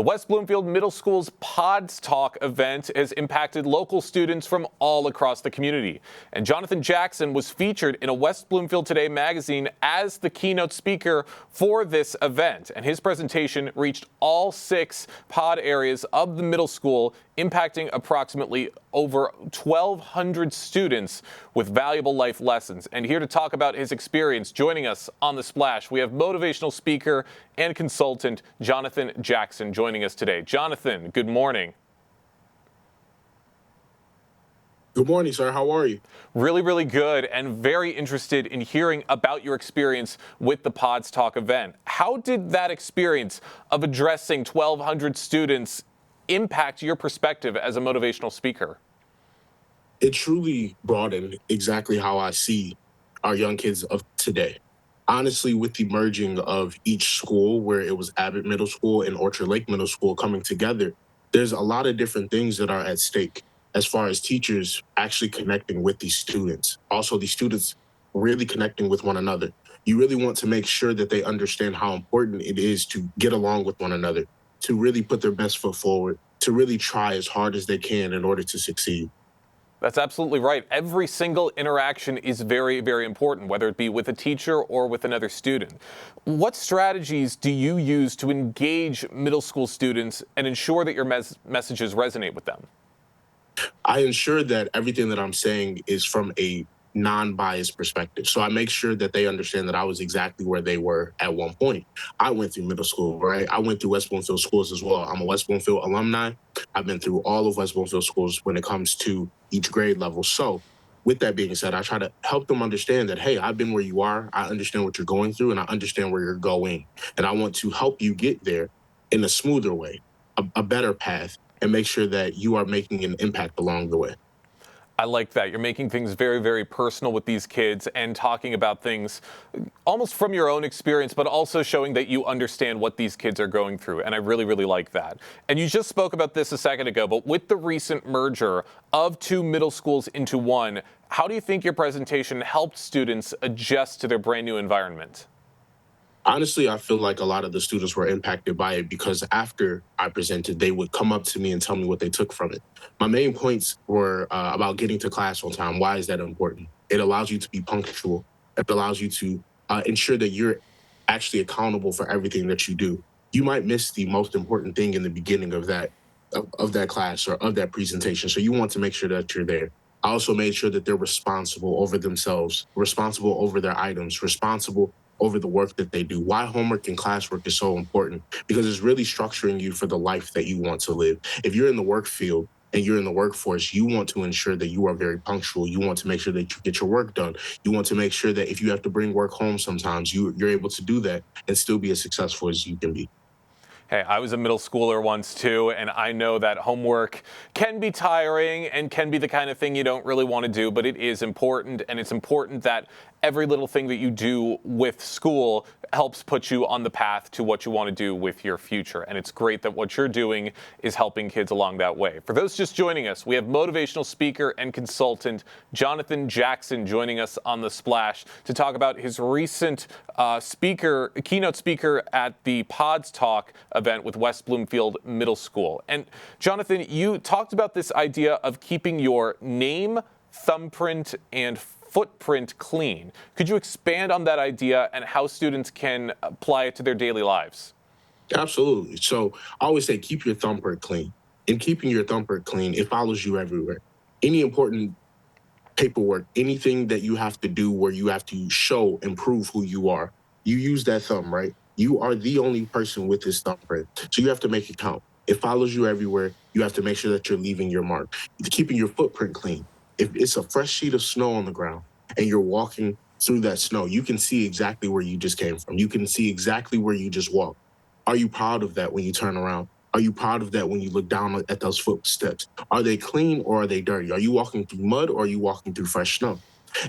The West Bloomfield Middle School's Pods Talk event has impacted local students from all across the community. And Jonathan Jackson was featured in a West Bloomfield Today magazine as the keynote speaker for this event. And his presentation reached all 6 pod areas of the middle school, impacting approximately over 1,200 students with valuable life lessons. And here to talk about his experience, joining us on The Splash, we have motivational speaker and consultant Jonathan Jackson joining us today. Jonathan, good morning. Good morning, sir. How are you? Really good, and very interested in hearing about your experience with the Pods Talk event. How did that experience of addressing 1,200 students impact your perspective as a motivational speaker? It truly broadened exactly how I see our young kids of today. Honestly, with the merging of each school, where it was Abbott Middle School and Orchard Lake Middle School coming together, there's a lot of different things that are at stake as far as teachers actually connecting with these students. Also, the students really connecting with one another. You really want to make sure that they understand how important it is to get along with one another, to really put their best foot forward, to really try as hard as they can in order to succeed. That's absolutely right. Every single interaction is very important, whether it be with a teacher or with another student. What strategies do you use to engage middle school students and ensure that your messages resonate with them? I ensure that everything that I'm saying is from a non-biased perspective. So I make sure that they understand that I was exactly where they were at one point. I went through middle school, right? I went through West Bloomfield schools as well. I'm a West Bloomfield alumni. I've been through all of West Bloomfield schools when it comes to each grade level. So with that being said, I try to help them understand that, hey, I've been where you are. I understand what you're going through and I understand where you're going. And I want to help you get there in a smoother way, a better path, and make sure that you are making an impact along the way. I like that. You're making things very personal with these kids and talking about things almost from your own experience, but also showing that you understand what these kids are going through. And I really like that. And you just spoke about this a second ago, but with the recent merger of 2 middle schools into one, how do you think your presentation helped students adjust to their brand new environment? Honestly, I feel like a lot of the students were impacted by it because after I presented, they would come up to me and tell me what they took from it. My main points were about getting to class on time. Why is that important? It allows you to be punctual. It allows you to ensure that you're actually accountable for everything that you do. You might miss the most important thing in the beginning of that class or of that presentation. So you want to make sure that you're there. I also made sure that they're responsible over themselves, responsible over their items, responsible over the work that they do. Why homework and classwork is so important? Because it's really structuring you for the life that you want to live. If you're in the work field and you're in the workforce, you want to ensure that you are very punctual. You want to make sure that you get your work done. You want to make sure that if you have to bring work home sometimes, you're able to do that and still be as successful as you can be. Hey, I was a middle schooler once too, and I know that homework can be tiring and can be the kind of thing you don't really want to do, but it is important, and it's important that every little thing that you do with school helps put you on the path to what you want to do with your future. And it's great that what you're doing is helping kids along that way. For those just joining us, we have motivational speaker and consultant Jonathan Jackson joining us on The Splash to talk about his recent keynote speaker at the Pods Talk event with West Bloomfield Middle School. And Jonathan, you talked about this idea of keeping your name, thumbprint, and footprint clean. Could you expand on that idea and how students can apply it to their daily lives? Absolutely. So I always say keep your thumbprint clean. In keeping your thumbprint clean, it follows you everywhere. Any important paperwork, anything that you have to do where you have to show and prove who you are, you use that thumb, right? You are the only person with this thumbprint. So you have to make it count. It follows you everywhere. You have to make sure that you're leaving your mark. Keeping your footprint clean. If it's a fresh sheet of snow on the ground and you're walking through that snow, you can see exactly where you just came from. You can see exactly where you just walked. Are you proud of that when you turn around? Are you proud of that when you look down at those footsteps? Are they clean or are they dirty? Are you walking through mud or are you walking through fresh snow?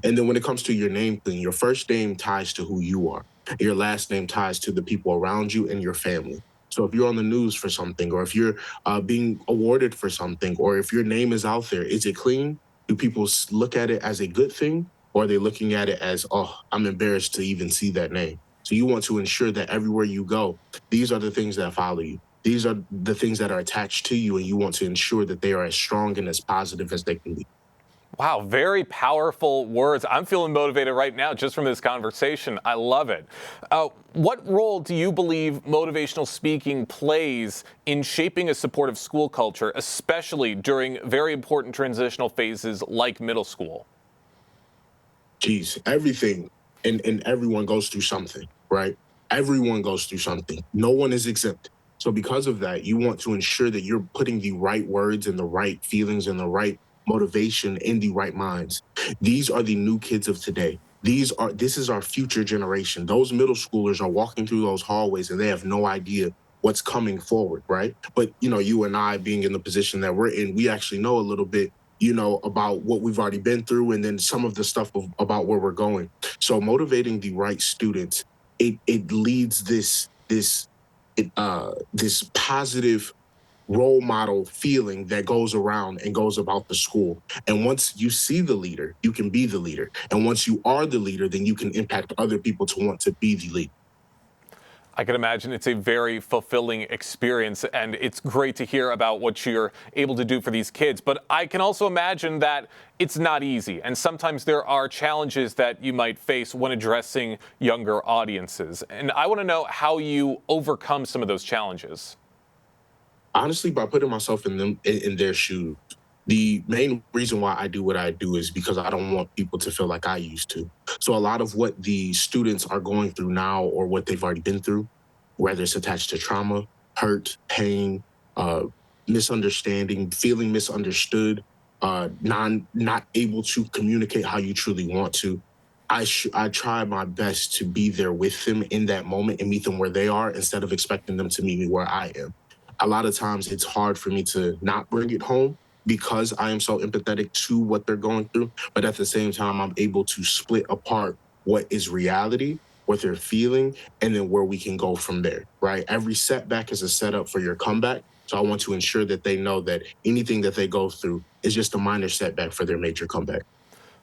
And then when it comes to your name clean, your first name ties to who you are. Your last name ties to the people around you and your family. So if you're on the news for something, or if you're being awarded for something, or if your name is out there, is it clean? Do people look at it as a good thing? Or are they looking at it as, oh, I'm embarrassed to even see that name? So you want to ensure that everywhere you go, these are the things that follow you. These are the things that are attached to you, and you want to ensure that they are as strong and as positive as they can be. Wow, very powerful words. I'm feeling motivated right now just from this conversation. I love it. What role do you believe motivational speaking plays in shaping a supportive school culture, especially during very important transitional phases like middle school? Geez, everything and everyone goes through something, right? Everyone goes through something. No one is exempt. So because of that, you want to ensure that you're putting the right words and the right feelings and the right motivation in the right minds. These are the new kids of today. This is our future generation. Those middle schoolers are walking through those hallways and they have no idea what's coming forward, right? But you and I being in the position that we're in, we actually know a little bit about what we've already been through and then some of the stuff about where we're going. So motivating the right students, it leads this positive role model feeling that goes around and goes about the school. And once you see the leader, you can be the leader. And once you are the leader, then you can impact other people to want to be the leader. I can imagine it's a very fulfilling experience, and it's great to hear about what you're able to do for these kids. But I can also imagine that it's not easy, and sometimes there are challenges that you might face when addressing younger audiences. And I want to know how you overcome some of those challenges. Honestly, by putting myself in their shoes. The main reason why I do what I do is because I don't want people to feel like I used to. So a lot of what the students are going through now or what they've already been through, whether it's attached to trauma, hurt, pain, uh, misunderstanding, feeling misunderstood, not able to communicate how you truly want to. I try my best to be there with them in that moment and meet them where they are instead of expecting them to meet me where I am. A lot of times it's hard for me to not bring it home because I am so empathetic to what they're going through. But at the same time, I'm able to split apart what is reality, what they're feeling, and then where we can go from there, right? Every setback is a setup for your comeback. So I want to ensure that they know that anything that they go through is just a minor setback for their major comeback.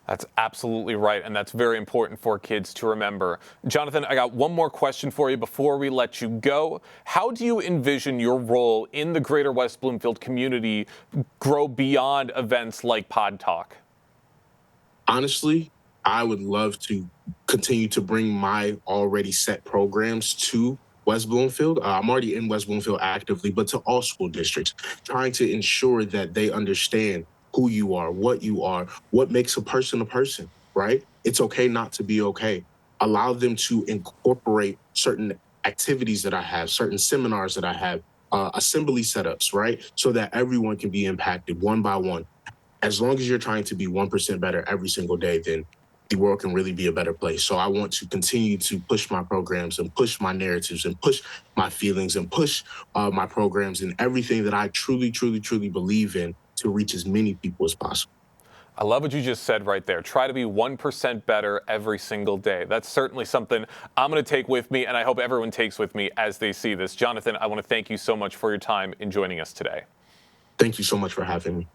That's absolutely right, and that's very important for kids to remember. Jonathan, I got one more question for you before we let you go. How do you envision your role in the greater West Bloomfield community grow beyond events like Pod Talk? Honestly, I would love to continue to bring my already set programs to West Bloomfield. I'm already in West Bloomfield actively, but to all school districts, trying to ensure that they understand who you are, what makes a person, right? It's okay not to be okay. Allow them to incorporate certain activities that I have, certain seminars that I have, assembly setups, right? So that everyone can be impacted one by one. As long as you're trying to be 1% better every single day, then the world can really be a better place. So I want to continue to push my programs and push my narratives and push my feelings and push my programs and everything that I truly, truly, truly believe in to reach as many people as possible. I love what you just said right there. Try to be 1% better every single day. That's certainly something I'm going to take with me, and I hope everyone takes with me as they see this. Jonathan, I want to thank you so much for your time in joining us today. Thank you so much for having me.